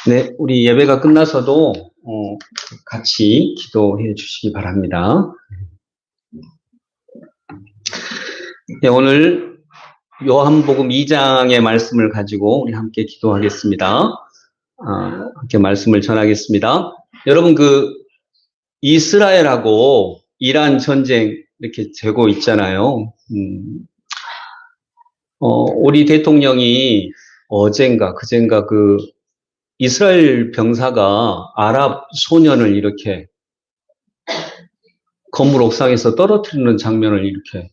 네, 우리 예배가 끝나서도 같이 기도해 주시기 바랍니다. 네, 오늘 요한복음 2장의 말씀을 가지고 우리 함께 기도하겠습니다. 함께 말씀을 전하겠습니다. 여러분, 이스라엘하고 이란 전쟁 이렇게 되고 있잖아요. 우리 대통령이 어젠가 그젠가 이스라엘 병사가 아랍 소년을 이렇게 건물 옥상에서 떨어뜨리는 장면을 이렇게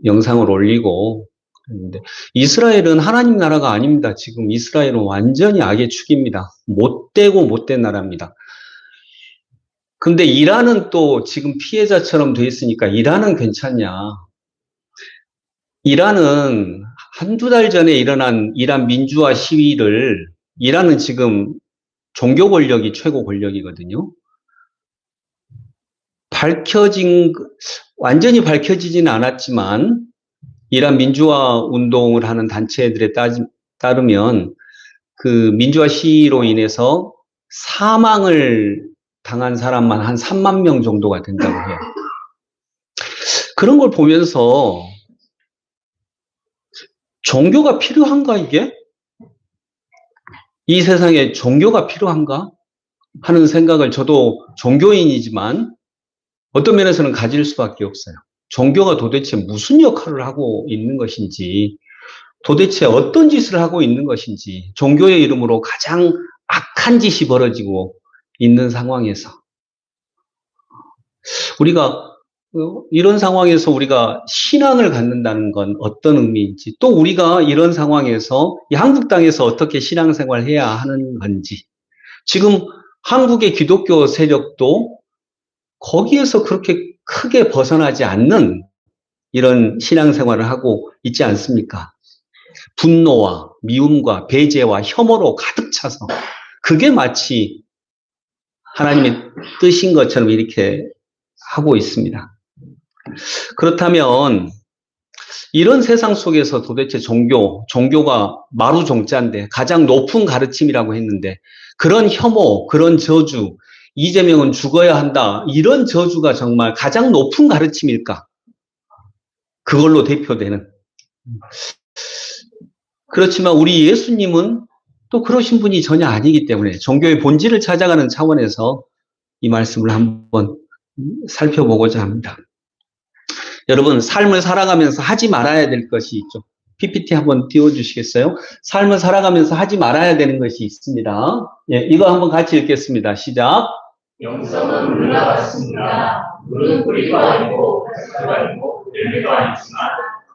영상을 올리고 그랬는데, 이스라엘은 하나님 나라가 아닙니다. 지금 이스라엘은 완전히 악의 축입니다. 못되고 못된 나라입니다. 근데 이란은 또 지금 피해자처럼 돼 있으니까 이란은 괜찮냐. 이란은 한두 달 전에 일어난 이란 민주화 시위를, 이란은 지금 종교 권력이 최고 권력이거든요. 완전히 밝혀지지는 않았지만, 이란 민주화 운동을 하는 단체들에 따르면, 민주화 시위로 인해서 사망을 당한 사람만 한 3만 명 정도가 된다고 해요. 그런 걸 보면서, 종교가 필요한가, 이게? 이 세상에 종교가 필요한가? 하는 생각을, 저도 종교인이지만 어떤 면에서는 가질 수밖에 없어요. 종교가 도대체 무슨 역할을 하고 있는 것인지, 도대체 어떤 짓을 하고 있는 것인지, 종교의 이름으로 가장 악한 짓이 벌어지고 있는 상황에서 이런 상황에서 우리가 신앙을 갖는다는 건 어떤 의미인지, 또 우리가 이런 상황에서 이 한국 땅에서 어떻게 신앙생활을 해야 하는 건지, 지금 한국의 기독교 세력도 거기에서 그렇게 크게 벗어나지 않는 이런 신앙생활을 하고 있지 않습니까? 분노와 미움과 배제와 혐오로 가득 차서 그게 마치 하나님의 뜻인 것처럼 이렇게 하고 있습니다. 그렇다면 이런 세상 속에서 도대체 종교가 마루종자인데 가장 높은 가르침이라고 했는데, 그런 혐오, 그런 저주, 이재명은 죽어야 한다, 이런 저주가 정말 가장 높은 가르침일까? 그걸로 대표되는. 그렇지만 우리 예수님은 또 그러신 분이 전혀 아니기 때문에 종교의 본질을 찾아가는 차원에서 이 말씀을 한번 살펴보고자 합니다. 여러분, 삶을 살아가면서 하지 말아야 될 것이 있죠. PPT 한번 띄워주시겠어요? 삶을 살아가면서 하지 말아야 되는 것이 있습니다. 예, 이거 한번 같이 읽겠습니다. 시작. 영성은 물과 같습니다. 물은 뿌리도 아니고 가시도 아니고 열매도 아니지만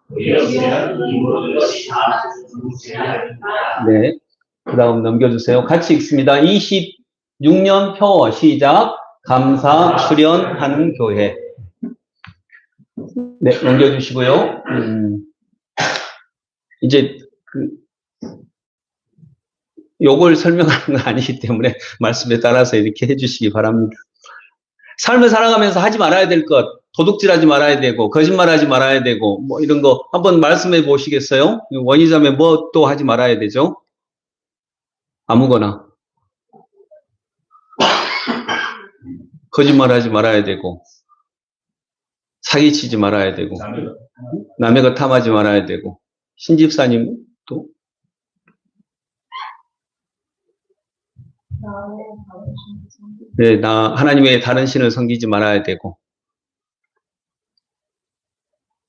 뿌리없이는 이 모든 것이 다 죽음이 아닙니다. 네, 그 다음 넘겨주세요. 같이 읽습니다. 26년 표 시작. 감사 수련하는 교회. 네, 넘겨주시고요. 이제 요걸 설명하는 건 아니기 때문에 말씀에 따라서 이렇게 해주시기 바랍니다. 삶을 살아가면서 하지 말아야 될 것, 도둑질하지 말아야 되고, 거짓말하지 말아야 되고, 뭐 이런 거 한번 말씀해 보시겠어요? 원의자매 뭐 또 하지 말아야 되죠? 아무거나. 거짓말하지 말아야 되고, 사기치지 말아야 되고, 남의 것 탐하지 말아야 되고, 신집사님 또? 네, 하나님의 다른 신을 섬기지 말아야 되고,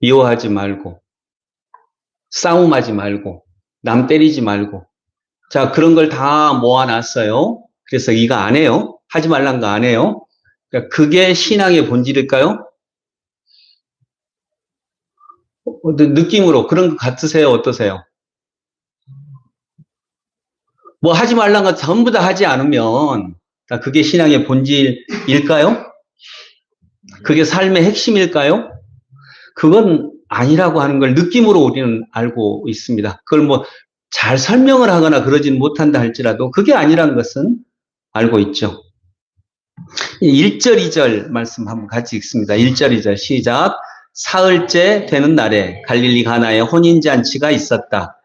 미워하지 말고, 싸움하지 말고, 남 때리지 말고. 자, 그런 걸 다 모아놨어요. 그래서 이거 안 해요. 하지 말란 거 안 해요. 그러니까 그게 신앙의 본질일까요? 느낌으로 그런 것 같으세요? 어떠세요? 뭐 하지 말란 거 전부 다 하지 않으면 그게 신앙의 본질일까요? 그게 삶의 핵심일까요? 그건 아니라고 하는 걸 느낌으로 우리는 알고 있습니다. 그걸 뭐 잘 설명을 하거나 그러진 못한다 할지라도 그게 아니라는 것은 알고 있죠. 1절, 2절 말씀 한번 같이 읽습니다. 1절, 2절 시작. 사흘째 되는 날에 갈릴리 가나에 혼인잔치가 있었다.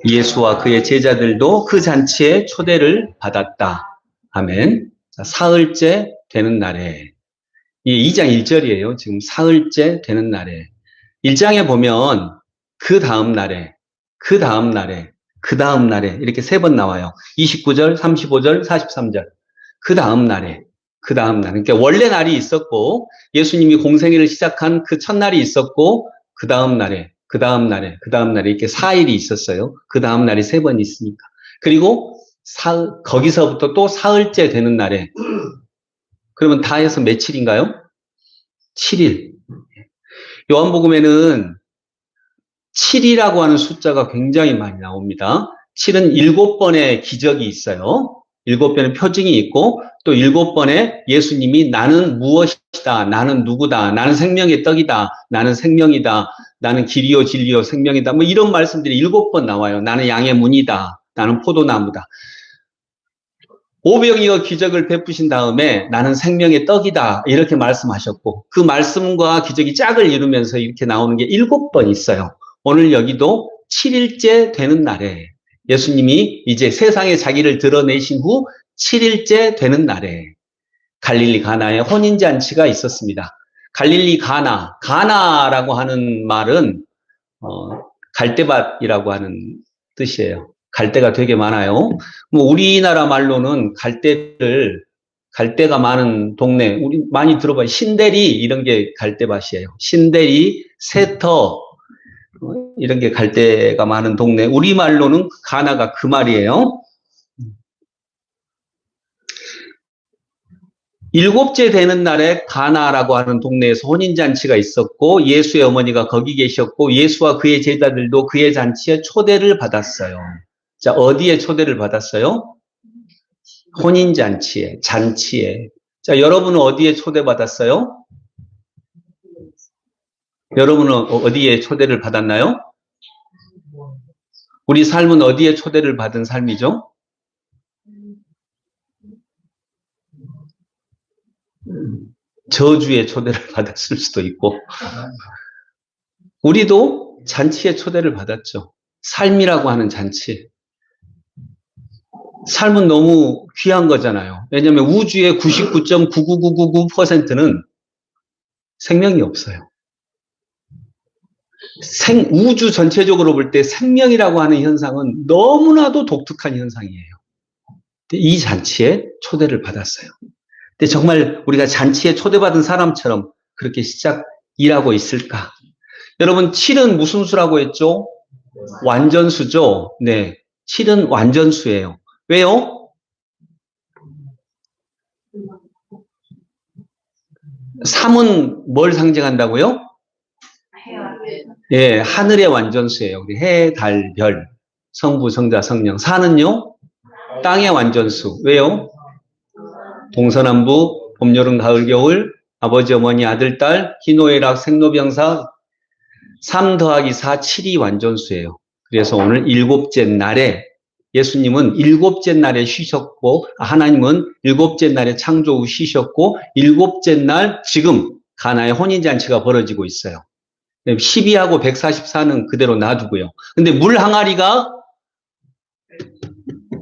예수와 그의 제자들도 그 잔치에 초대를 받았다. 아멘. 자, 사흘째 되는 날에, 이 2장 1절이에요. 지금 사흘째 되는 날에. 1장에 보면 그 다음 날에, 그 다음 날에, 그 다음 날에 이렇게 3번 나와요. 29절, 35절, 43절. 그 다음 날에, 그 다음 날. 그러니까 원래 날이 있었고 예수님이 공생애를 시작한 그 첫날이 있었고 그 다음 날에, 그 다음 날에, 그 다음 날에 이렇게 4일이 있었어요. 그 다음 날이 3번 있으니까. 그리고 거기서부터 또 사흘째 되는 날에 그러면 다 해서 며칠인가요? 7일. 요한복음에는 7이라고 하는 숫자가 굉장히 많이 나옵니다. 7은 7번의 기적이 있어요. 7번의 표징이 있고 또 7번의 예수님이 나는 무엇이다, 나는 누구다, 나는 생명의 떡이다, 나는 생명이다, 나는 길이요 진리요 생명이다, 뭐 이런 말씀들이 7번 나와요. 나는 양의 문이다, 나는 포도나무다. 오병이어 기적을 베푸신 다음에 나는 생명의 떡이다 이렇게 말씀하셨고 그 말씀과 기적이 짝을 이루면서 이렇게 나오는 게 7번 있어요. 오늘 여기도 7일째 되는 날에 예수님이 이제 세상에 자기를 드러내신 후 7일째 되는 날에 갈릴리 가나에 혼인잔치가 있었습니다. 갈릴리 가나라고 하는 말은 갈대밭이라고 하는 뜻이에요. 갈대가 되게 많아요. 뭐 우리나라 말로는 갈대가 많은 동네, 우리 많이 들어봐요. 신대리 이런 게 갈대밭이에요. 신대리, 세터 이런 게 갈대가 많은 동네. 우리 말로는 가나가 그 말이에요. 7째 되는 날에 가나라고 하는 동네에서 혼인잔치가 있었고 예수의 어머니가 거기 계셨고 예수와 그의 제자들도 그의 잔치에 초대를 받았어요. 자, 어디에 초대를 받았어요? 혼인잔치에, 잔치에. 자, 여러분은 어디에 초대받았어요? 여러분은 어디에 초대를 받았나요? 우리 삶은 어디에 초대를 받은 삶이죠? 저주의 초대를 받았을 수도 있고 우리도 잔치에 초대를 받았죠. 삶이라고 하는 잔치. 삶은 너무 귀한 거잖아요. 왜냐하면 우주의 99.99999%는 생명이 없어요. 우주 전체적으로 볼 때 생명이라고 하는 현상은 너무나도 독특한 현상이에요. 이 잔치에 초대를 받았어요. 근데 정말 우리가 잔치에 초대받은 사람처럼 그렇게 일하고 있을까? 여러분, 7은 무슨 수라고 했죠? 완전수죠? 네. 7은 완전수예요. 왜요? 3은 뭘 상징한다고요? 예, 하늘의 완전수예요. 우리 해, 달, 별, 성부, 성자, 성령. 4는요? 땅의 완전수. 왜요? 동서남북, 봄, 여름, 가을, 겨울, 아버지, 어머니, 아들, 딸, 희노애락, 생로병사, 3 더하기 4, 7이 완전수예요. 그래서 오늘 7째 날에 예수님은 7째 날에 쉬셨고 하나님은 7째 날에 창조 후 쉬셨고 7째 날 지금 가나의 혼인잔치가 벌어지고 있어요. 12하고 144는 그대로 놔두고요. 근데 물 항아리가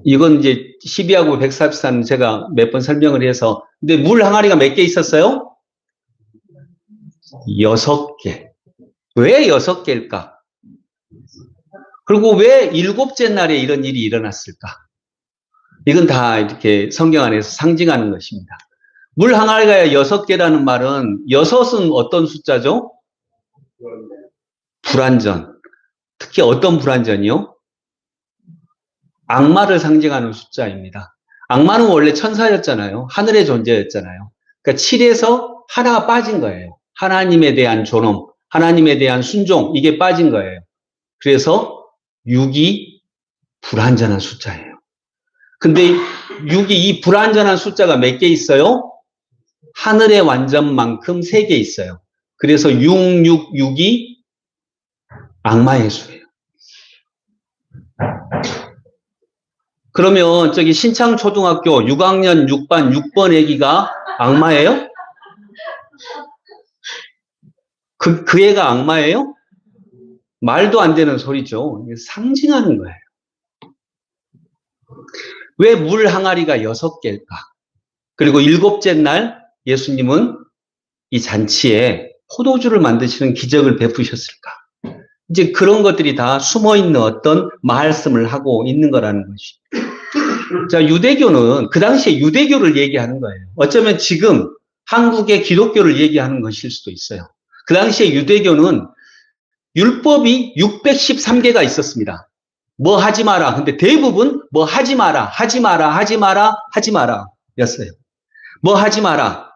이건 이제 12하고 144는 제가 몇 번 설명을 해서 근데 물 항아리가 몇 개 있었어요? 6개. 왜 6개일까? 그리고 왜 7째 날에 이런 일이 일어났을까? 이건 다 이렇게 성경 안에서 상징하는 것입니다. 물 항아리가 6개라는 말은 6은 어떤 숫자죠? 불완전. 특히 어떤 불완전이요? 악마를 상징하는 숫자입니다. 악마는 원래 천사였잖아요. 하늘의 존재였잖아요. 그러니까 7에서 하나가 빠진 거예요. 하나님에 대한 존엄, 하나님에 대한 순종, 이게 빠진 거예요. 그래서 6이 불완전한 숫자예요. 근데 6이 이 불완전한 숫자가 몇 개 있어요? 하늘의 완전만큼 3개 있어요. 그래서 666이 악마의 수예요. 그러면 저기 신창초등학교 6학년 6반 6번 애기가 악마예요? 그 애가 악마예요? 말도 안 되는 소리죠. 상징하는 거예요. 왜 물 항아리가 6개일까? 그리고 7째 날 예수님은 이 잔치에 포도주를 만드시는 기적을 베푸셨을까? 이제 그런 것들이 다 숨어있는 어떤 말씀을 하고 있는 거라는 것이죠. 자, 유대교는 그 당시에 유대교를 얘기하는 거예요. 어쩌면 지금 한국의 기독교를 얘기하는 것일 수도 있어요. 그 당시에 유대교는 율법이 613개가 있었습니다. 뭐 하지 마라. 근데 대부분 뭐 하지 마라, 하지 마라, 하지 마라, 하지 마라 였어요. 뭐 하지 마라.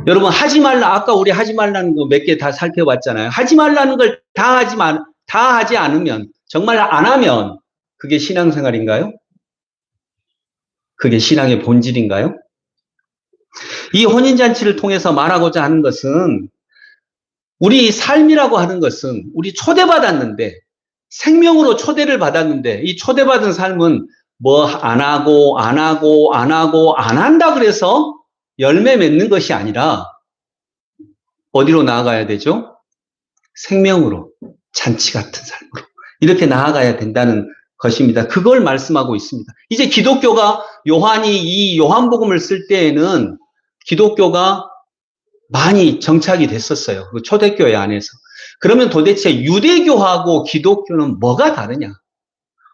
여러분, 하지 말라. 아까 우리 하지 말라는 거 몇 개 다 살펴봤잖아요. 하지 말라는 걸 다 하지 않으면, 정말 안 하면 그게 신앙생활인가요? 그게 신앙의 본질인가요? 이 혼인잔치를 통해서 말하고자 하는 것은 우리 삶이라고 하는 것은 우리 초대받았는데, 생명으로 초대를 받았는데, 이 초대받은 삶은 뭐 안 하고 안 한다 그래서 열매 맺는 것이 아니라 어디로 나아가야 되죠? 생명으로, 잔치 같은 삶으로 이렇게 나아가야 된다는 것입니다. 그걸 말씀하고 있습니다. 이제 기독교가 요한이 이 요한복음을 쓸 때에는 기독교가 많이 정착이 됐었어요. 그 초대교회 안에서. 그러면 도대체 유대교하고 기독교는 뭐가 다르냐?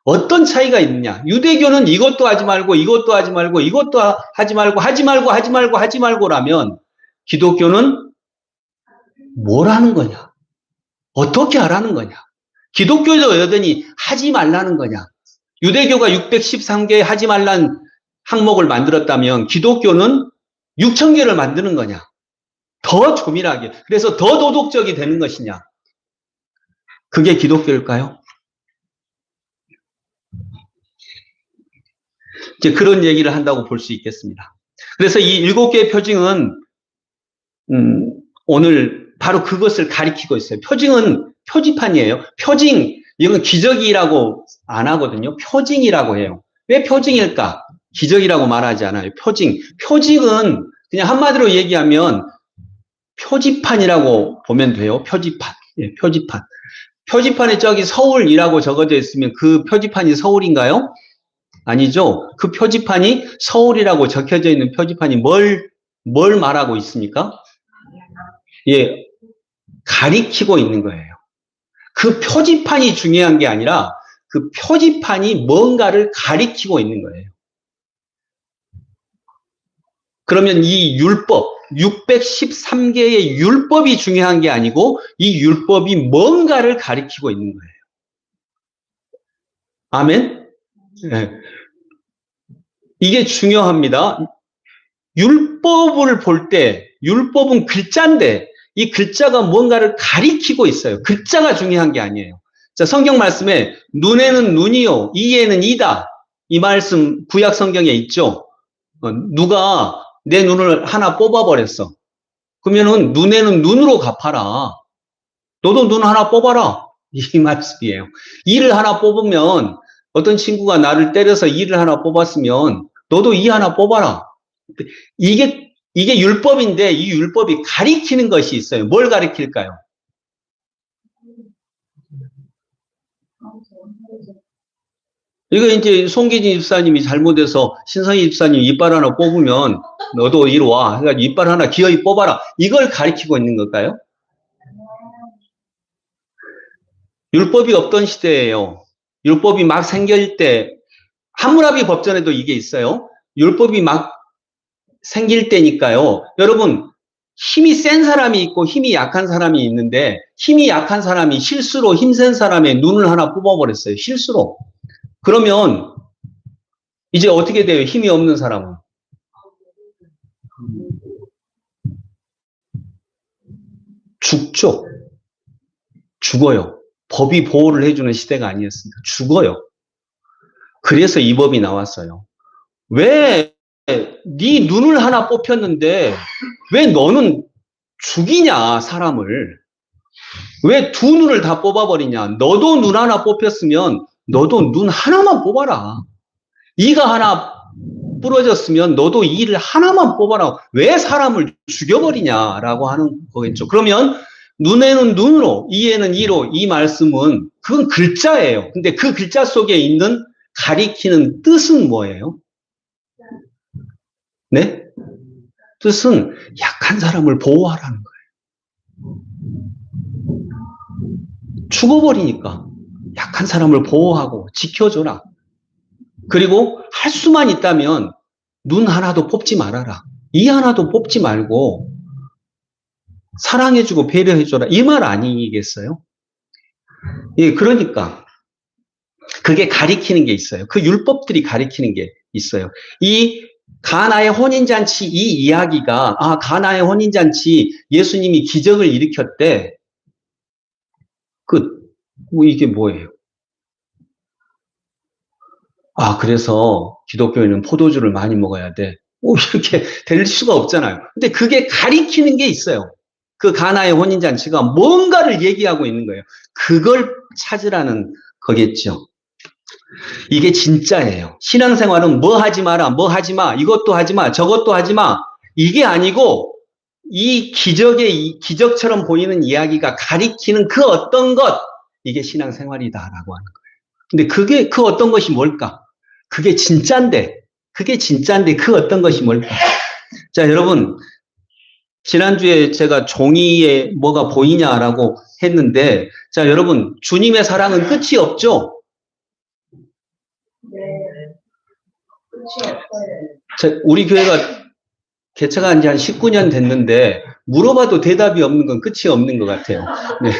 어떤 차이가 있느냐? 유대교는 이것도 하지 말고, 이것도 하지 말고, 이것도 하지 말고, 하지 말고, 하지 말고, 하지 말고라면 기독교는 뭘 하는 거냐? 어떻게 하라는 거냐? 기독교도 여전히 하지 말라는 거냐? 유대교가 613개의 하지 말란 항목을 만들었다면 기독교는 6,000개를 만드는 거냐? 더 조밀하게. 그래서 더 도덕적이 되는 것이냐? 그게 기독교일까요? 이제 그런 얘기를 한다고 볼 수 있겠습니다. 그래서 이 7개의 표징은 오늘 바로 그것을 가리키고 있어요. 표징은 표지판이에요. 표징, 이건 기적이라고 안 하거든요. 표징이라고 해요. 왜 표징일까? 기적이라고 말하지 않아요. 표징. 표징은 그냥 한마디로 얘기하면 표지판이라고 보면 돼요. 표지판. 예, 표지판. 표지판에 저기 서울이라고 적어져 있으면 그 표지판이 서울인가요? 아니죠. 그 표지판이 서울이라고 적혀져 있는 표지판이 뭘 말하고 있습니까? 예, 가리키고 있는 거예요. 그 표지판이 중요한 게 아니라 그 표지판이 뭔가를 가리키고 있는 거예요. 그러면 이 율법, 613개의 율법이 중요한 게 아니고 이 율법이 뭔가를 가리키고 있는 거예요. 아멘? 네. 이게 중요합니다. 율법을 볼 때, 율법은 글자인데 이 글자가 뭔가를 가리키고 있어요. 글자가 중요한 게 아니에요. 자, 성경 말씀에 눈에는 눈이요, 이에는 이다. 이 말씀 구약 성경에 있죠. 누가 내 눈을 하나 뽑아버렸어. 그러면은 눈에는 눈으로 갚아라. 너도 눈 하나 뽑아라. 이 말씀이에요. 이를 하나 뽑으면 어떤 친구가 나를 때려서 이를 하나 뽑았으면 너도 이 하나 뽑아라. 이게 율법인데 이 율법이 가리키는 것이 있어요. 뭘 가리킬까요? 이거 이제 송기진 집사님이 잘못해서 신성희 집사님 이빨 하나 뽑으면 너도 이리 와. 그러니까 이빨 하나 기어이 뽑아라. 이걸 가리키고 있는 걸까요? 율법이 없던 시대예요. 율법이 막 생길 때 함무라비 법전에도 이게 있어요. 율법이 막 생길 때니까요. 여러분, 힘이 센 사람이 있고 힘이 약한 사람이 있는데 힘이 약한 사람이 실수로 힘센 사람의 눈을 하나 뽑아버렸어요. 실수로. 그러면 이제 어떻게 돼요? 힘이 없는 사람은. 죽죠. 죽어요. 법이 보호를 해주는 시대가 아니었습니다. 죽어요. 그래서 이 법이 나왔어요. 왜 네 눈을 하나 뽑혔는데 왜 너는 죽이냐, 사람을. 왜 두 눈을 다 뽑아버리냐. 너도 눈 하나 뽑혔으면 너도 눈 하나만 뽑아라. 이가 하나 부러졌으면 너도 이를 하나만 뽑아라. 왜 사람을 죽여버리냐라고 하는 거겠죠. 그러면 눈에는 눈으로, 이에는 이로, 이 말씀은 그건 글자예요. 근데 그 글자 속에 있는 가리키는 뜻은 뭐예요? 네? 뜻은 약한 사람을 보호하라는 거예요. 죽어버리니까 약한 사람을 보호하고 지켜줘라. 그리고 할 수만 있다면 눈 하나도 뽑지 말아라. 이 하나도 뽑지 말고 사랑해주고 배려해줘라. 이 말 아니겠어요? 예, 그러니까 그게 가리키는 게 있어요. 그 율법들이 가리키는 게 있어요. 이 가나의 혼인잔치 이 이야기가 가나의 혼인잔치 예수님이 기적을 일으켰대. 이게 뭐예요? 그래서 기독교인은 포도주를 많이 먹어야 돼. 이렇게 될 수가 없잖아요. 근데 그게 가리키는 게 있어요. 그 가나의 혼인잔치가 뭔가를 얘기하고 있는 거예요. 그걸 찾으라는 거겠죠. 이게 진짜예요. 신앙생활은 뭐 하지 마라, 뭐 하지 마, 이것도 하지 마, 저것도 하지 마. 이게 아니고 이 기적처럼 보이는 이야기가 가리키는 그 어떤 것, 이게 신앙생활이다라고 하는 거예요. 근데 그 어떤 것이 뭘까? 그게 진짜인데 그 어떤 것이 뭘까? 자, 여러분, 지난주에 제가 종이에 뭐가 보이냐라고 했는데, 자, 여러분, 주님의 사랑은 끝이 없죠? 네. 끝이 없어요. 우리 교회가 개척한 지 한 19년 됐는데, 물어봐도 대답이 없는 건 끝이 없는 것 같아요. 네.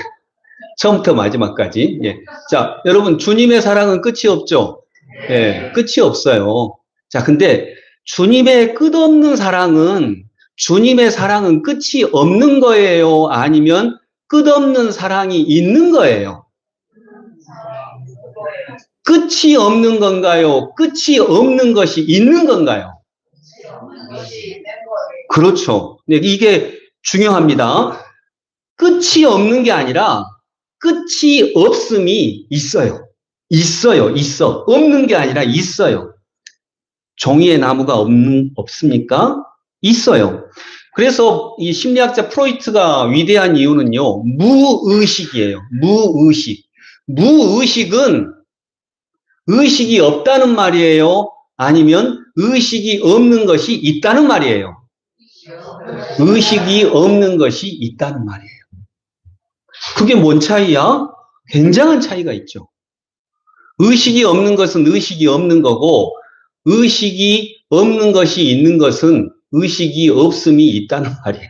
처음부터 마지막까지. 예. 자, 여러분, 주님의 사랑은 끝이 없죠? 예, 끝이 없어요. 자, 근데 주님의 끝없는 사랑은 끝이 없는 거예요? 아니면 끝없는 사랑이 있는 거예요? 끝이 없는 건가요? 끝이 없는 것이 있는 건가요? 그렇죠. 네, 이게 중요합니다. 끝이 없는 게 아니라 끝이 없음이 있어요. 있어. 없는 게 아니라 있어요. 종이의 나무가 없습니까? 있어요. 그래서 이 심리학자 프로이트가 위대한 이유는요, 무의식이에요. 무의식은 의식이 없다는 말이에요? 아니면 의식이 없는 것이 있다는 말이에요? 의식이 없는 것이 있다는 말이에요. 그게 뭔 차이야? 굉장한 차이가 있죠. 의식이 없는 것은 의식이 없는 거고, 의식이 없는 것이 있는 것은 의식이 없음이 있다는 말이에요.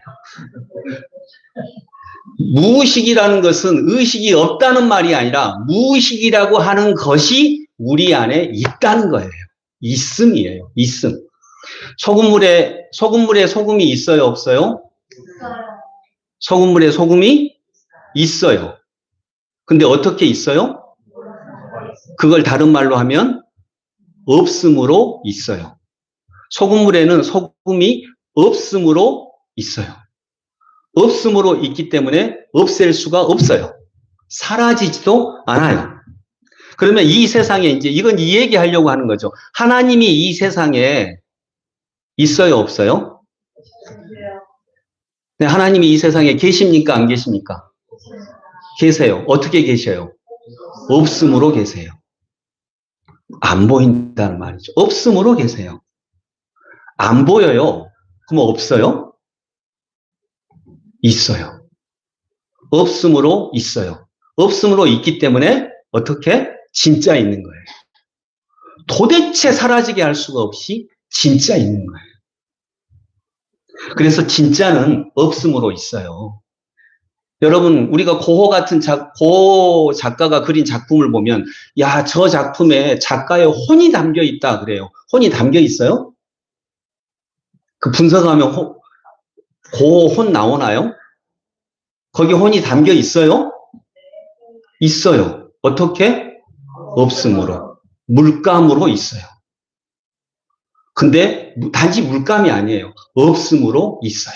무의식이라는 것은 의식이 없다는 말이 아니라 무의식이라고 하는 것이 우리 안에 있다는 거예요. 있음이에요. 있음. 소금물에 소금이 있어요, 없어요? 소금물에 소금이 있어요. 근데 어떻게 있어요? 그걸 다른 말로 하면 없음으로 있어요. 소금물에는 소금이 없음으로 있어요. 없음으로 있기 때문에 없앨 수가 없어요. 사라지지도 않아요. 그러면 이 세상에 이건 이 얘기 하려고 하는 거죠. 하나님이 이 세상에 있어요, 없어요? 네, 하나님이 이 세상에 계십니까, 안 계십니까? 계세요. 어떻게 계셔요? 없음으로 계세요. 안 보인다는 말이죠. 없음으로 계세요. 안 보여요. 그럼 없어요? 있어요. 없음으로 있어요. 없음으로 있기 때문에 어떻게? 진짜 있는 거예요. 도대체 사라지게 할 수가 없이 진짜 있는 거예요. 그래서 진짜는 없음으로 있어요. 여러분, 우리가 고 작가가 그린 작품을 보면, 야, 저 작품에 작가의 혼이 담겨 있다 그래요. 혼이 담겨 있어요? 그 분석하면 고 혼 나오나요? 거기 혼이 담겨 있어요? 있어요. 어떻게? 없음으로. 물감으로 있어요. 근데 단지 물감이 아니에요. 없음으로 있어요.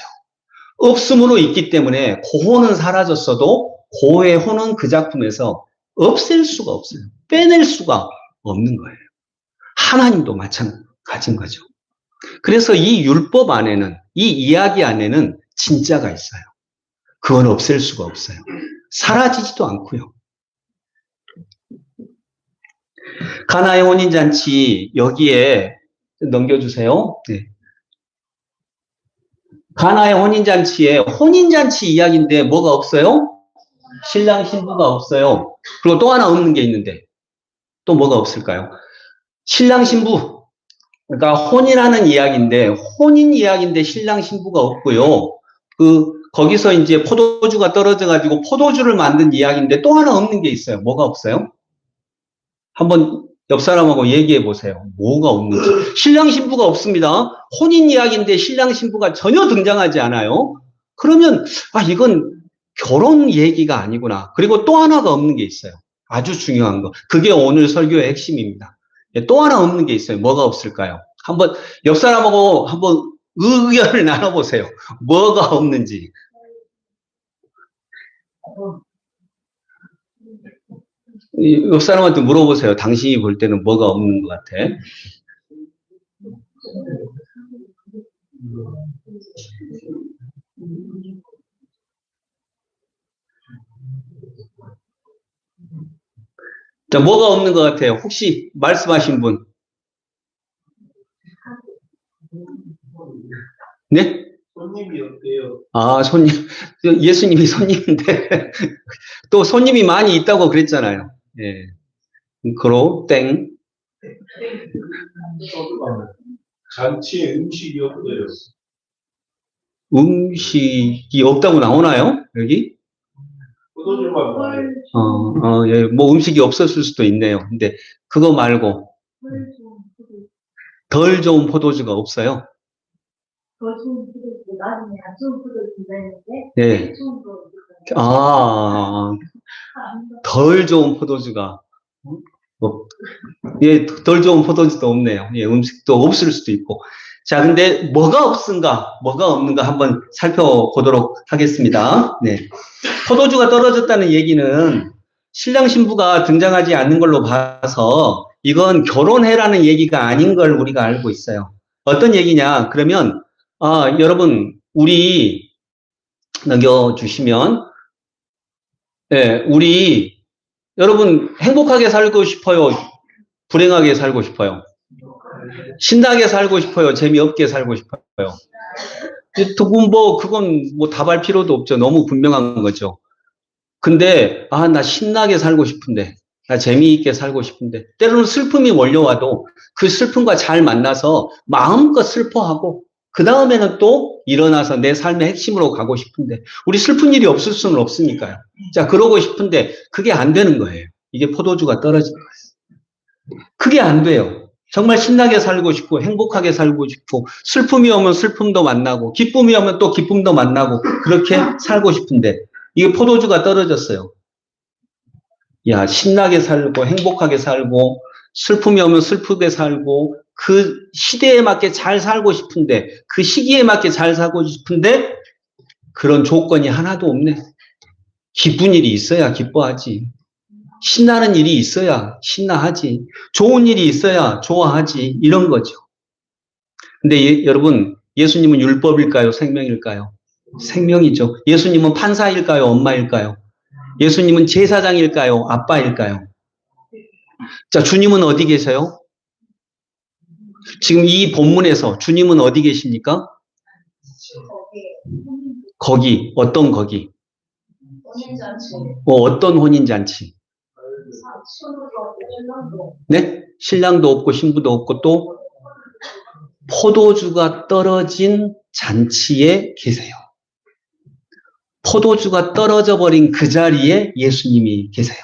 없음으로 있기 때문에 고혼은 사라졌어도 고의 혼은 그 작품에서 없앨 수가 없어요. 빼낼 수가 없는 거예요. 하나님도 마찬가지인 거죠. 그래서 이 율법 안에는, 이 이야기 안에는 진짜가 있어요. 그건 없앨 수가 없어요. 사라지지도 않고요. 가나의 혼인잔치 여기에 넘겨주세요. 네. 가나의 혼인잔치에 혼인잔치 이야기인데 뭐가 없어요? 신랑 신부가 없어요. 그리고 또 하나 없는 게 있는데 또 뭐가 없을까요? 신랑 신부. 그러니까 혼인하는 이야기인데 혼인 이야기인데 신랑 신부가 없고요. 거기서 이제 포도주가 떨어져 가지고 포도주를 만든 이야기인데 또 하나 없는 게 있어요. 뭐가 없어요? 한번 옆 사람하고 얘기해 보세요. 뭐가 없는지. 신랑 신부가 없습니다. 혼인 이야기인데 신랑 신부가 전혀 등장하지 않아요. 그러면 이건 결혼 얘기가 아니구나. 그리고 또 하나가 없는 게 있어요. 아주 중요한 거. 그게 오늘 설교의 핵심입니다. 또 하나 없는 게 있어요. 뭐가 없을까요? 한번 옆 사람하고 한번 의견을 나눠보세요. 뭐가 없는지. 옆 사람한테 물어보세요. 당신이 볼 때는 뭐가 없는 것 같아? 자, 뭐가 없는 것 같아요? 혹시 말씀하신 분? 네? 손님이 없대요. 손님. 예수님이 손님인데, 또 손님이 많이 있다고 그랬잖아요. 예. 그로, 땡. 잔치에 음식이 없대요. 음식이 없다고 나오나요? 여기? 포도주만 나와요. 예, 뭐 음식이 없었을 수도 있네요. 근데 그거 말고 덜 좋은 포도주가 없어요. 더 좋은 포도주, 나중에 안 좋은 포도주 준다는데, 네. 좋은 거. 덜 좋은 포도주가, 예, 덜 좋은 포도주도 없네요. 예, 음식도 없을 수도 있고. 자, 근데 뭐가 없는가 한번 살펴보도록 하겠습니다. 네. 포도주가 떨어졌다는 얘기는 신랑 신부가 등장하지 않는 걸로 봐서 이건 결혼해라는 얘기가 아닌 걸 우리가 알고 있어요. 어떤 얘기냐? 그러면, 여러분, 우리 넘겨주시면, 네, 여러분 행복하게 살고 싶어요? 불행하게 살고 싶어요? 신나게 살고 싶어요? 재미없게 살고 싶어요? 그건 뭐 답할 필요도 없죠. 너무 분명한 거죠. 근데, 나 신나게 살고 싶은데, 나 재미있게 살고 싶은데, 때로는 슬픔이 몰려와도 그 슬픔과 잘 만나서 마음껏 슬퍼하고, 그 다음에는 또 일어나서 내 삶의 핵심으로 가고 싶은데, 우리 슬픈 일이 없을 수는 없으니까요. 자, 그러고 싶은데, 그게 안 되는 거예요. 이게 포도주가 떨어진 거예요. 그게 안 돼요. 정말 신나게 살고 싶고, 행복하게 살고 싶고, 슬픔이 오면 슬픔도 만나고, 기쁨이 오면 또 기쁨도 만나고, 그렇게 살고 싶은데, 이게 포도주가 떨어졌어요. 야, 신나게 살고, 행복하게 살고, 슬픔이 오면 슬프게 살고, 그 시대에 맞게 잘 살고 싶은데, 그 시기에 맞게 잘 살고 싶은데, 그런 조건이 하나도 없네. 기쁜 일이 있어야 기뻐하지. 신나는 일이 있어야 신나하지. 좋은 일이 있어야 좋아하지. 이런 거죠. 근데 여러분, 예수님은 율법일까요? 생명일까요? 생명이죠. 예수님은 판사일까요? 엄마일까요? 예수님은 제사장일까요? 아빠일까요? 자, 주님은 어디 계세요? 지금 이 본문에서 주님은 어디 계십니까? 거기, 어떤 거기? 어떤 혼인잔치? 네? 신랑도 없고 신부도 없고 또 포도주가 떨어진 잔치에 계세요. 포도주가 떨어져 버린 그 자리에 예수님이 계세요.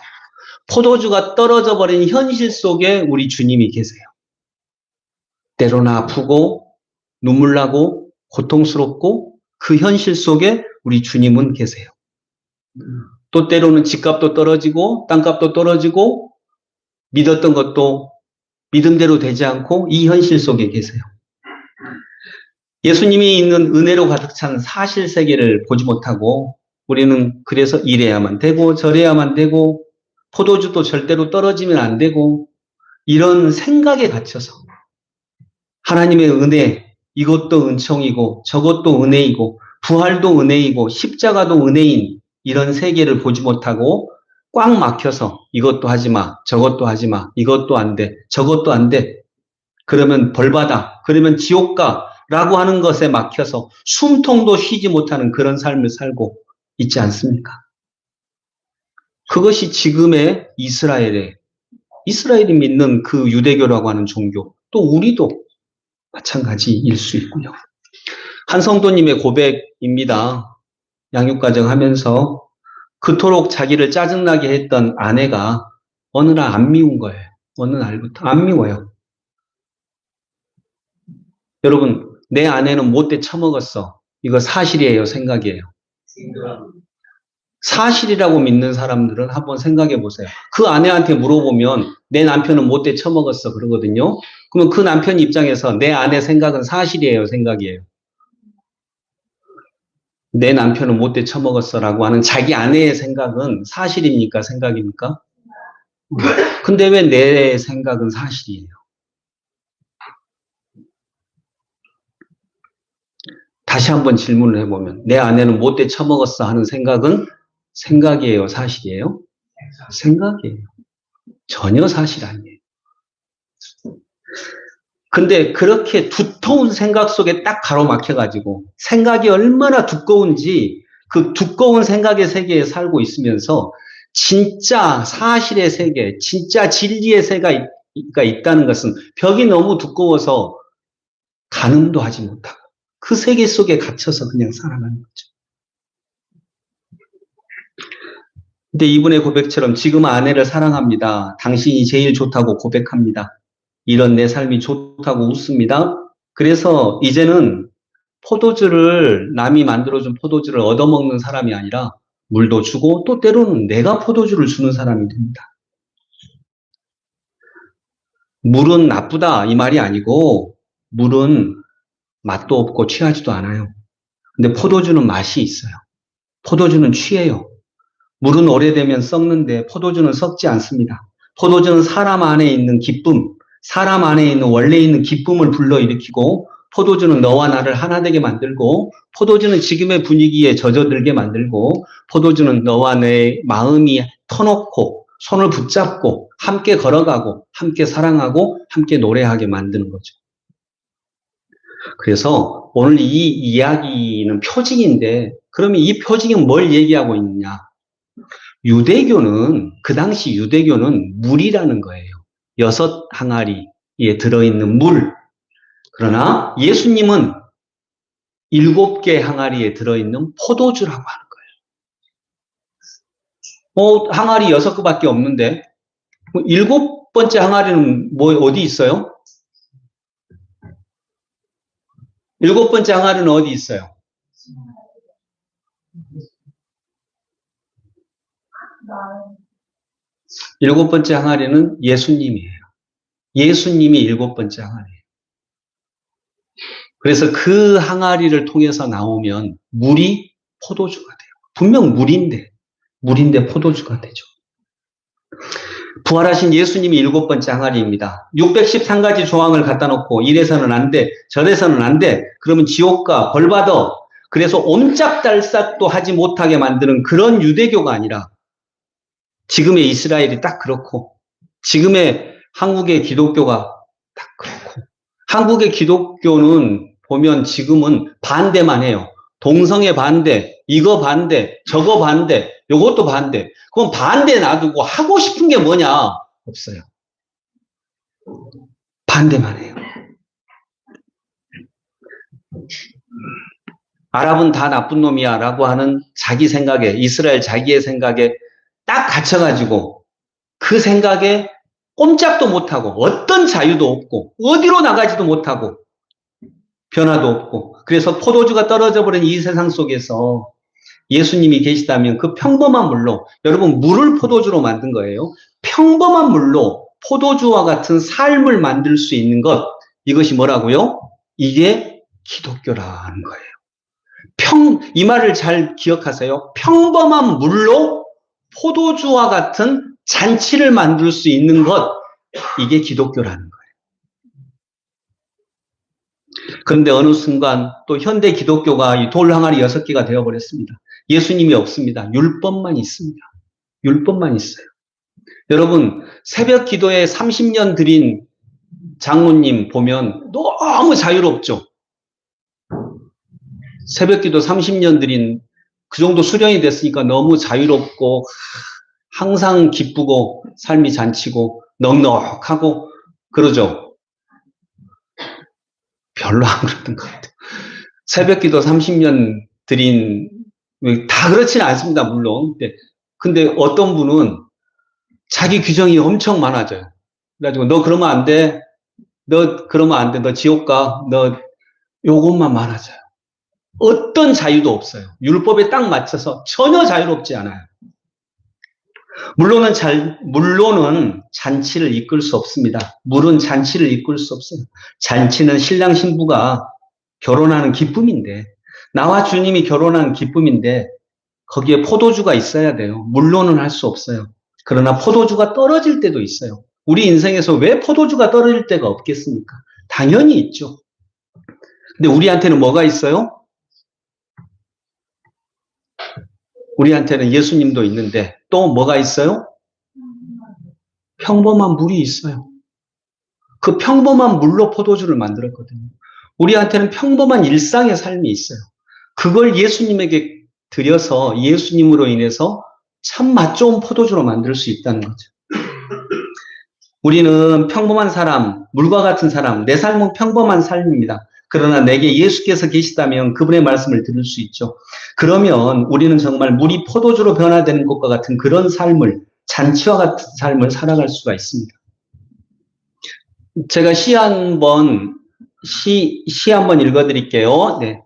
포도주가 떨어져 버린 현실 속에 우리 주님이 계세요. 때로는 아프고 눈물 나고 고통스럽고 그 현실 속에 우리 주님은 계세요. 또 때로는 집값도 떨어지고 땅값도 떨어지고 믿었던 것도 믿음대로 되지 않고 이 현실 속에 계세요. 예수님이 있는 은혜로 가득 찬 사실 세계를 보지 못하고 우리는 그래서 이래야만 되고 저래야만 되고 포도주도 절대로 떨어지면 안 되고 이런 생각에 갇혀서 하나님의 은혜, 이것도 은총이고 저것도 은혜이고 부활도 은혜이고 십자가도 은혜인 이런 세계를 보지 못하고 꽉 막혀서 이것도 하지 마, 저것도 하지 마, 이것도 안 돼, 저것도 안 돼. 그러면 벌받아, 그러면 지옥 가라고 하는 것에 막혀서 숨통도 쉬지 못하는 그런 삶을 살고 있지 않습니까? 그것이 지금의 이스라엘이 믿는 그 유대교라고 하는 종교, 또 우리도 마찬가지일 수 있고요. 한 성도님의 고백입니다. 양육가정 하면서 그토록 자기를 짜증나게 했던 아내가 어느 날 안 미운 거예요. 어느 날부터 안 미워요. 여러분, 내 아내는 못돼 처먹었어. 이거 사실이에요, 생각이에요? 사실이라고 믿는 사람들은 한번 생각해 보세요. 그 아내한테 물어보면 내 남편은 못돼 처먹었어 그러거든요. 그러면 그 남편 입장에서 내 아내 생각은 사실이에요, 생각이에요? 내 남편은 못돼 처먹었어라고 하는 자기 아내의 생각은 사실입니까, 생각입니까? 근데 왜 내 생각은 사실이에요? 다시 한번 질문을 해보면 내 아내는 못돼 처먹었어 하는 생각은 생각이에요, 사실이에요? 생각이에요. 전혀 사실 아니에요. 근데 그렇게 두터운 생각 속에 딱 가로막혀가지고 생각이 얼마나 두꺼운지 그 두꺼운 생각의 세계에 살고 있으면서 진짜 사실의 세계, 진짜 진리의 세계가 있다는 것은 벽이 너무 두꺼워서 가늠도 하지 못하고 그 세계 속에 갇혀서 그냥 살아가는 거죠. 근데 이분의 고백처럼 지금 아내를 사랑합니다. 당신이 제일 좋다고 고백합니다. 이런 내 삶이 좋다고 웃습니다. 그래서 이제는 포도주를 남이 만들어준 포도주를 얻어먹는 사람이 아니라 물도 주고 또 때로는 내가 포도주를 주는 사람이 됩니다. 물은 나쁘다 이 말이 아니고 물은 맛도 없고 취하지도 않아요. 근데 포도주는 맛이 있어요. 포도주는 취해요. 물은 오래되면 썩는데 포도주는 썩지 않습니다. 포도주는 사람 안에 있는 기쁨, 사람 안에 있는 원래 있는 기쁨을 불러일으키고 포도주는 너와 나를 하나 되게 만들고 포도주는 지금의 분위기에 젖어들게 만들고 포도주는 너와 내 마음이 터놓고 손을 붙잡고 함께 걸어가고 함께 사랑하고 함께 노래하게 만드는 거죠. 그래서 오늘 이 이야기는 표징인데 그러면 이 표징은 뭘 얘기하고 있느냐? 유대교는 그 당시 유대교는 물이라는 거예요. 6 항아리에 들어있는 물. 그러나 예수님은 7개 항아리에 들어있는 포도주라고 하는 거예요. 항아리 6개밖에 없는데 7번째 항아리는 어디 있어요? 7번째 항아리는 어디 있어요? 일곱 번째 항아리는 예수님이에요. 예수님이 7번째 항아리예요. 그래서 그 항아리를 통해서 나오면 물이 포도주가 돼요. 분명 물인데 포도주가 되죠. 부활하신 예수님이 7번째 항아리입니다. 613가지 조항을 갖다 놓고 이래서는 안 돼, 저래서는 안 돼, 그러면 지옥가, 벌받아. 그래서 옴짝달싹도 하지 못하게 만드는 그런 유대교가 아니라 지금의 이스라엘이 딱 그렇고 지금의 한국의 기독교가 딱 그렇고 한국의 기독교는 보면 지금은 반대만 해요. 동성애 반대, 이거 반대, 저거 반대, 요것도 반대. 그럼 반대 놔두고 하고 싶은 게 뭐냐? 없어요. 반대만 해요. 아랍은 다 나쁜 놈이야 라고 하는 자기 생각에, 이스라엘 자기의 생각에 딱 갇혀가지고 그 생각에 꼼짝도 못하고 어떤 자유도 없고 어디로 나가지도 못하고 변화도 없고 그래서 포도주가 떨어져 버린 이 세상 속에서 예수님이 계시다면 그 평범한 물로, 여러분 물을 포도주로 만든 거예요. 평범한 물로 포도주와 같은 삶을 만들 수 있는 것, 이것이 뭐라고요? 이게 기독교라는 거예요. 이 말을 잘 기억하세요. 평범한 물로 포도주와 같은 잔치를 만들 수 있는 것, 이게 기독교라는 거예요. 그런데 어느 순간 또 현대 기독교가 이 돌 항아리 6개가 되어버렸습니다. 예수님이 없습니다. 율법만 있습니다. 율법만 있어요. 여러분, 새벽 기도에 30년 드린 장로님 보면 너무 자유롭죠? 새벽 기도 30년 드린 그 정도 수련이 됐으니까 너무 자유롭고 항상 기쁘고 삶이 잔치고 넉넉하고 그러죠? 별로 안 그랬던 것 같아요. 새벽 기도 30년 드린 다 그렇지는 않습니다. 물론. 근데 어떤 분은 자기 규정이 엄청 많아져요. 그래가지고 너 그러면 안 돼. 너 그러면 안 돼. 너 지옥 가. 너 요것만 많아져요. 어떤 자유도 없어요. 율법에 딱 맞춰서 전혀 자유롭지 않아요. 물론은 잔치를 이끌 수 없습니다. 물은 잔치를 이끌 수 없어요. 잔치는 신랑 신부가 결혼하는 기쁨인데, 나와 주님이 결혼하는 기쁨인데, 거기에 포도주가 있어야 돼요. 물론은 할 수 없어요. 그러나 포도주가 떨어질 때도 있어요. 우리 인생에서 왜 포도주가 떨어질 때가 없겠습니까? 당연히 있죠. 근데 우리한테는 뭐가 있어요? 우리한테는 예수님도 있는데 또 뭐가 있어요? 평범한 물이 있어요. 그 평범한 물로 포도주를 만들었거든요. 우리한테는 평범한 일상의 삶이 있어요. 그걸 예수님에게 드려서 예수님으로 인해서 참 맛 좋은 포도주로 만들 수 있다는 거죠. 우리는 평범한 사람, 물과 같은 사람, 내 삶은 평범한 삶입니다. 그러나 내게 예수께서 계시다면 그분의 말씀을 들을 수 있죠. 그러면 우리는 정말 물이 포도주로 변화되는 것과 같은 그런 삶을, 잔치와 같은 삶을 살아갈 수가 있습니다. 제가 시 한번 읽어드릴게요. 네.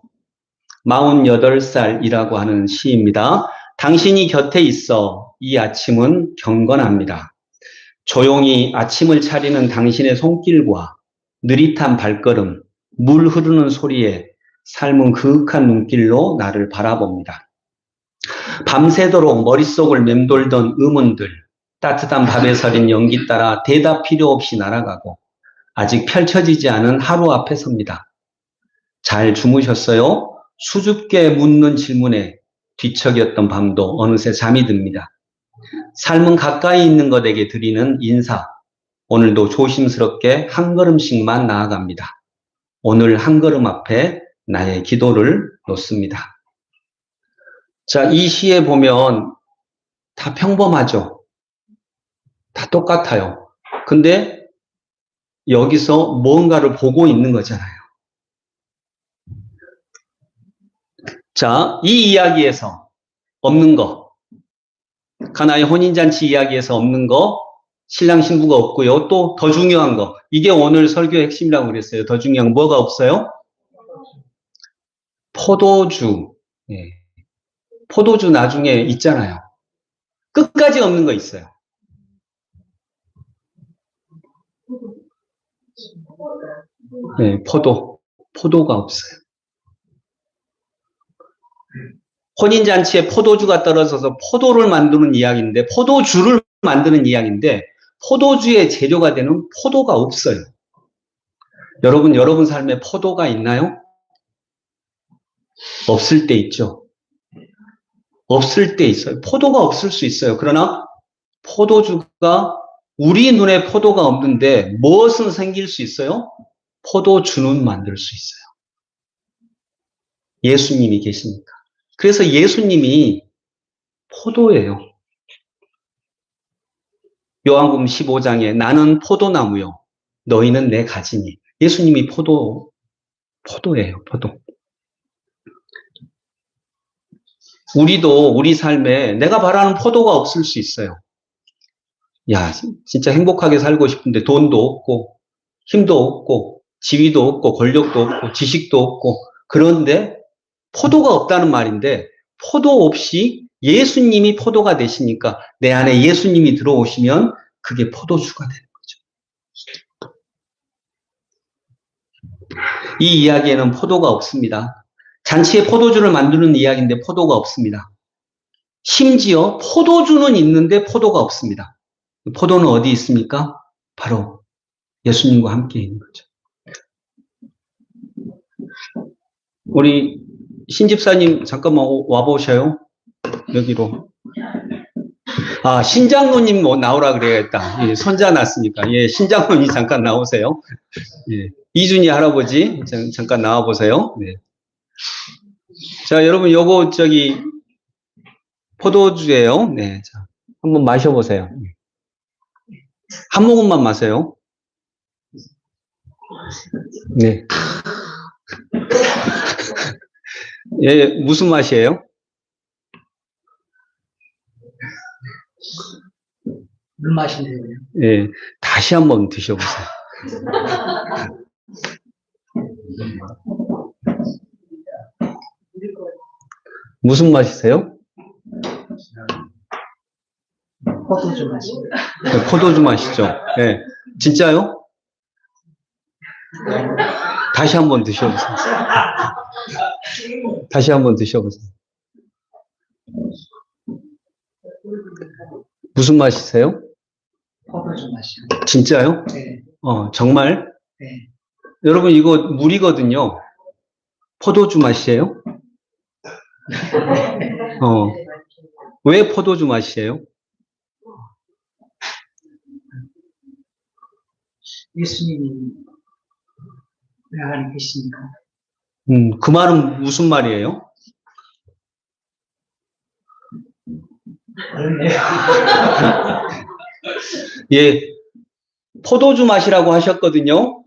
48살이라고 하는 시입니다. 당신이 곁에 있어 이 아침은 경건합니다. 조용히 아침을 차리는 당신의 손길과 느릿한 발걸음, 물 흐르는 소리에 삶은 그윽한 눈길로 나를 바라봅니다. 밤새도록 머릿속을 맴돌던 의문들, 따뜻한 밥에 서린 연기 따라 대답 필요 없이 날아가고 아직 펼쳐지지 않은 하루 앞에 섭니다. 잘 주무셨어요? 수줍게 묻는 질문에 뒤척였던 밤도 어느새 잠이 듭니다. 삶은 가까이 있는 것에게 드리는 인사. 오늘도 조심스럽게 한 걸음씩만 나아갑니다. 오늘 한 걸음 앞에 나의 기도를 놓습니다. 자, 이 시에 보면 다 평범하죠. 다 똑같아요. 근데 여기서 뭔가를 보고 있는 거잖아요. 자, 이 이야기에서 없는 거, 가나의 혼인잔치 이야기에서 없는 거, 신랑 신부가 없고요. 또 더 중요한 거, 이게 오늘 설교의 핵심이라고 그랬어요. 더 중요한 거 뭐가 없어요? 포도주. 예. 포도주 나중에 있잖아요. 끝까지 없는 거 있어요. 네, 포도가 없어요. 혼인잔치에 포도주가 떨어져서 포도를 만드는 이야기인데, 포도주를 만드는 이야기인데, 포도주의 재료가 되는 포도가 없어요. 여러분 삶에 포도가 있나요? 없을 때 있죠. 없을 때 있어요. 포도가 없을 수 있어요. 그러나 포도주가, 우리 눈에 포도가 없는데 무엇은 생길 수 있어요? 포도주는 만들 수 있어요. 예수님이 계시니까. 그래서 예수님이 포도예요. 요한복음 15장에 나는 포도나무요, 너희는 내 가지니. 예수님이 포도예요, 포도. 우리도 우리 삶에 내가 바라는 포도가 없을 수 있어요. 야, 진짜 행복하게 살고 싶은데 돈도 없고, 힘도 없고, 지위도 없고, 권력도 없고, 지식도 없고, 그런데 포도가 없다는 말인데, 포도 없이 예수님이 포도가 되시니까 내 안에 예수님이 들어오시면 그게 포도주가 되는 거죠. 이 이야기에는 포도가 없습니다. 잔치에 포도주를 만드는 이야기인데 포도가 없습니다. 심지어 포도주는 있는데 포도가 없습니다. 포도는 어디 있습니까? 바로 예수님과 함께 있는 거죠. 우리 신집사님 잠깐만 와보셔요. 여기로. 아, 신장로님 뭐 나오라 그래야겠다. 예, 손자 났으니까. 예, 신장로님 잠깐 나오세요. 예, 이준희 할아버지 잠깐 나와보세요. 네. 자, 여러분 요거 포도주예요. 네, 자, 한번 마셔보세요. 한 모금만 마세요. 네. 예, 무슨 맛이에요? 물 마신대요. 예, 다시 한번 드셔보세요. 무슨 맛이세요? 포도주 마십니다. 네, 포도주 맛이죠. 예, 진짜요? 다시 한번 드셔보세요. 다시 한번 드셔보세요. 무슨 맛이세요? 포도주 마시요. 진짜요? 네. 정말? 네. 여러분, 이거 물이거든요. 포도주 맛이에요? 왜 포도주 맛이에요? 예수님이 왜 안에 계십니까? 그 말은 무슨 말이에요? 그렇네요. 예, 포도주 맛이라고 하셨거든요.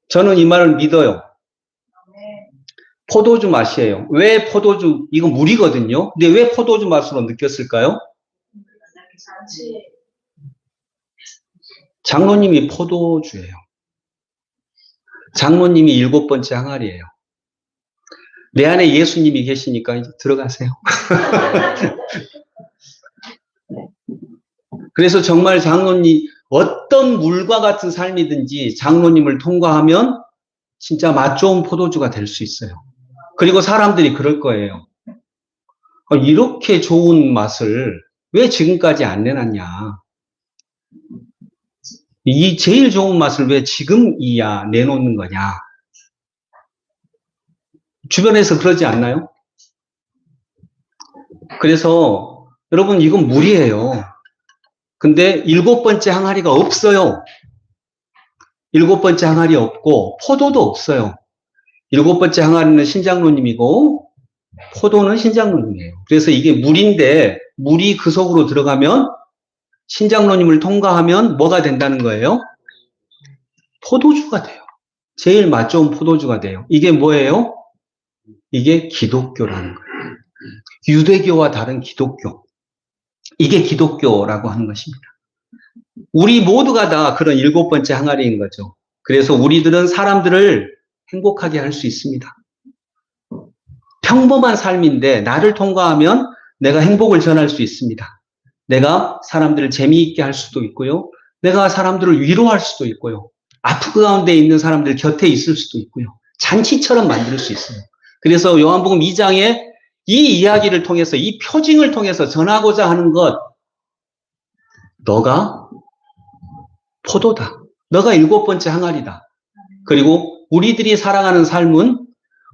저는 이 말을 믿어요. 포도주 맛이에요. 왜 포도주, 이거 물이거든요. 근데 왜 포도주 맛으로 느꼈을까요? 장로님이 포도주예요. 장로님이 7번째 항아리예요. 내 안에 예수님이 계시니까 이제 들어가세요. 그래서 정말 장로님, 어떤 물과 같은 삶이든지 장로님을 통과하면 진짜 맛 좋은 포도주가 될 수 있어요. 그리고 사람들이 그럴 거예요. 이렇게 좋은 맛을 왜 지금까지 안 내놨냐. 이 제일 좋은 맛을 왜 지금이야 내놓는 거냐. 주변에서 그러지 않나요? 그래서 여러분 이건 물이에요. 근데 7번째 항아리가 없어요. 7번째 항아리 없고 포도도 없어요. 7번째 항아리는 신장로님이고 포도는 신장로님이에요. 그래서 이게 물인데 물이 그 속으로 들어가면 신장로님을 통과하면 뭐가 된다는 거예요? 포도주가 돼요. 제일 맛 좋은 포도주가 돼요. 이게 뭐예요? 이게 기독교라는 거예요. 유대교와 다른 기독교. 이게 기독교라고 하는 것입니다. 우리 모두가 다 그런 7번째 항아리인 거죠. 그래서 우리들은 사람들을 행복하게 할 수 있습니다. 평범한 삶인데 나를 통과하면 내가 행복을 전할 수 있습니다. 내가 사람들을 재미있게 할 수도 있고요. 내가 사람들을 위로할 수도 있고요. 아픈 가운데 있는 사람들 곁에 있을 수도 있고요. 잔치처럼 만들 수 있어요. 그래서 요한복음 2장에 이 이야기를 통해서 이 표징을 통해서 전하고자 하는 것, 너가 포도다. 너가 7번째 항아리다. 그리고 우리들이 살아가는 삶은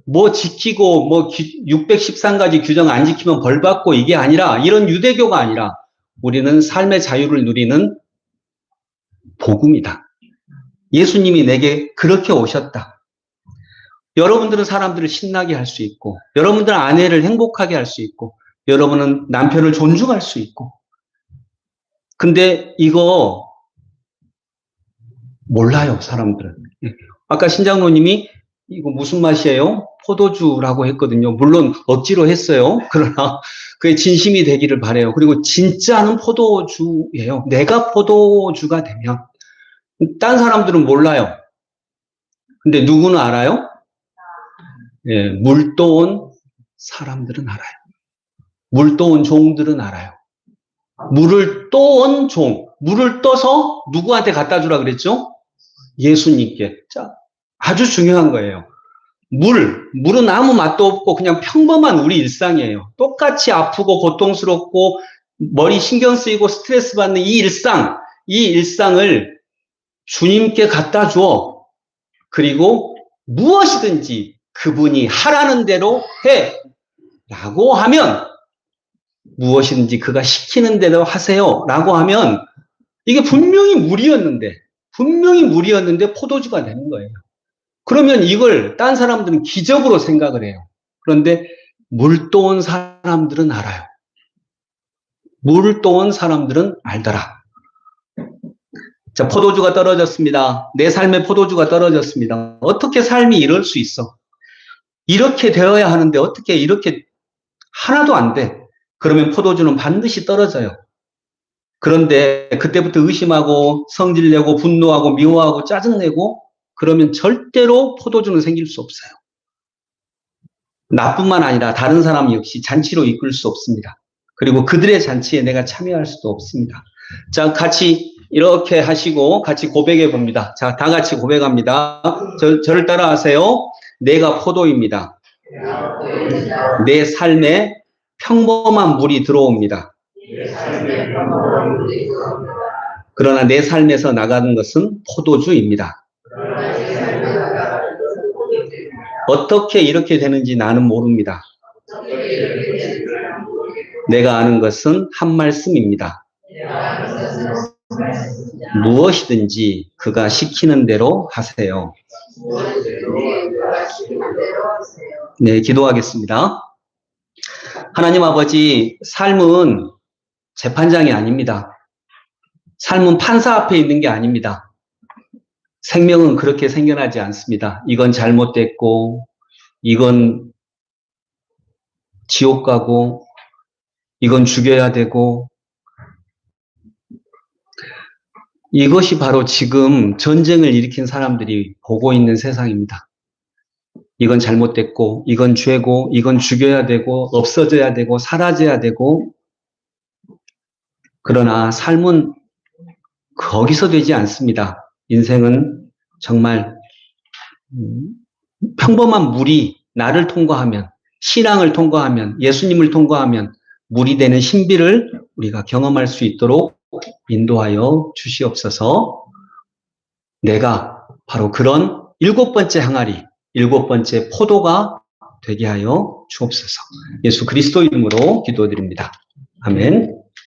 뭐 지키고 뭐 613가지 규정 안 지키면 벌 받고 이게 아니라, 이런 유대교가 아니라 우리는 삶의 자유를 누리는 복음이다. 예수님이 내게 그렇게 오셨다. 여러분들은 사람들을 신나게 할 수 있고, 여러분들은 아내를 행복하게 할 수 있고, 여러분은 남편을 존중할 수 있고. 근데 이거 몰라요, 사람들은. 아까 신장로님이 이거 무슨 맛이에요? 포도주라고 했거든요. 물론 억지로 했어요. 그러나 그게 진심이 되기를 바라요. 그리고 진짜는 포도주예요. 내가 포도주가 되면. 딴 사람들은 몰라요. 근데 누구는 알아요? 예, 물 떠온 사람들은 알아요. 물 떠온 종들은 알아요. 물을 떠온 종, 물을 떠서 누구한테 갖다 주라 그랬죠? 예수님께. 자, 아주 중요한 거예요. 물은 아무 맛도 없고 그냥 평범한 우리 일상이에요. 똑같이 아프고 고통스럽고 머리 신경 쓰이고 스트레스 받는 이 일상을 주님께 갖다 줘. 그리고 무엇이든지 그분이 하라는 대로 해 라고 하면, 무엇이든지 그가 시키는 대로 하세요 라고 하면, 이게 분명히 물이었는데 포도주가 되는 거예요. 그러면 이걸 딴 사람들은 기적으로 생각을 해요. 그런데 물 떠온 사람들은 알아요. 물 떠온 사람들은 알더라. 자, 포도주가 떨어졌습니다. 내 삶의 포도주가 떨어졌습니다. 어떻게 삶이 이럴 수 있어? 이렇게 되어야 하는데 어떻게 이렇게 하나도 안 돼? 그러면 포도주는 반드시 떨어져요. 그런데 그때부터 의심하고 성질내고 분노하고 미워하고 짜증내고 그러면 절대로 포도주는 생길 수 없어요. 나뿐만 아니라 다른 사람 역시 잔치로 이끌 수 없습니다. 그리고 그들의 잔치에 내가 참여할 수도 없습니다. 자, 같이 이렇게 하시고 같이 고백해 봅니다. 자, 다 같이 고백합니다. 저를 따라하세요. 내가 포도입니다. 내 삶에 평범한 물이 들어옵니다. 그러나 내 삶에서 나가는 것은 포도주입니다. 어떻게 이렇게 되는지 나는 모릅니다. 내가 아는 것은 한 말씀입니다. 무엇이든지 그가 시키는 대로 하세요. 네, 기도하겠습니다. 하나님 아버지, 삶은 재판장이 아닙니다. 삶은 판사 앞에 있는 게 아닙니다. 생명은 그렇게 생겨나지 않습니다. 이건 잘못됐고, 이건 지옥 가고, 이건 죽여야 되고, 이것이 바로 지금 전쟁을 일으킨 사람들이 보고 있는 세상입니다. 이건 잘못됐고, 이건 죄고, 이건 죽여야 되고, 없어져야 되고, 사라져야 되고, 그러나 삶은 거기서 되지 않습니다. 인생은 정말 평범한 물이 나를 통과하면, 신앙을 통과하면, 예수님을 통과하면 물이 되는 신비를 우리가 경험할 수 있도록 인도하여 주시옵소서. 내가 바로 그런 7번째 항아리, 7번째 포도가 되게 하여 주옵소서. 예수 그리스도 이름으로 기도드립니다. 아멘.